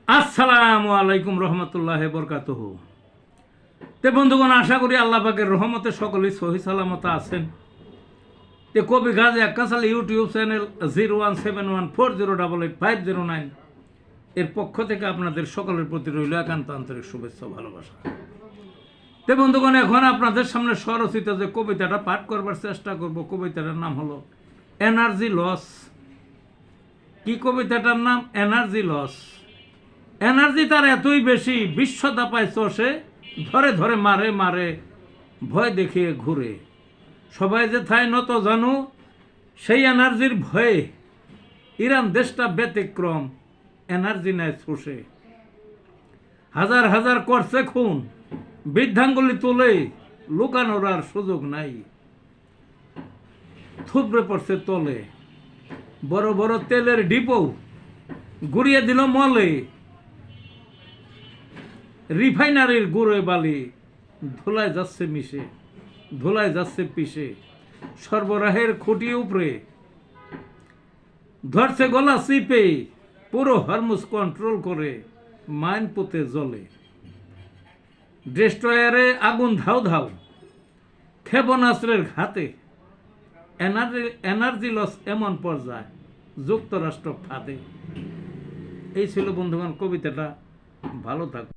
আসসালামু আলাইকুম রহমতুল্লাহ বরকাতুহ। তে বন্ধুগণ, আশা করি আল্লাহ পাকের রহমতে সকলেই সহি সালামত আছেন। তে কবি গাজী আক্কাস আলী ইউটিউব চ্যানেল 017140885009 এর পক্ষ থেকে আপনাদের সকলের প্রতি রইল একান্ত আন্তরিক শুভেচ্ছা ভালোবাসা। তে বন্ধুগণ, এখন আপনাদের সামনে স্বরচিত যে কবিতাটা পাঠ করবার চেষ্টা করব, কবিতাটার নাম হলো এনার্জি লস। কি কবিতাটার নাম? Energy loss. এনার্জি তার এতই বেশি, বিশ্ব দাপায় চষে, ধরে ধরে মারে মারে, ভয় দেখিয়ে ঘুরে। সবাই যে থায় নত জানু, সেই এনার্জির ভয়ে ইরান দেশটা ব্যতিক্রম, এনার্জি নেয় চষে। হাজার হাজার করছে খুন, বৃদ্ধাঙ্গুলি তুলে, লুকানোর আর সুযোগ নাই। থুবড়ে পড়ছে তলে, বড় বড় তেলের ডিপো গুড়িয়ে দিল মলে। রিফাইনারির গুঁড়ে বালি ধুলায় যাচ্ছে মিশে, ধুলায় যাচ্ছে পিষে। সরবরাহের খুঁটি উপরে ধরছে গলা চিপে, পুরো হরমুজ কন্ট্রোল করে, মাইন পুঁতে জ্বলে। ডেস্ট্রয়ারে আগুন ধাউ ধাউ, ক্ষেপণাস্ত্রের ঘাতে। এনার্জি লস এমন পর্যায়ে, যুক্তরাষ্ট্র ফাঁদে। এই ছিল বন্ধুগণ কবিতাটা। ভালো থাকুন।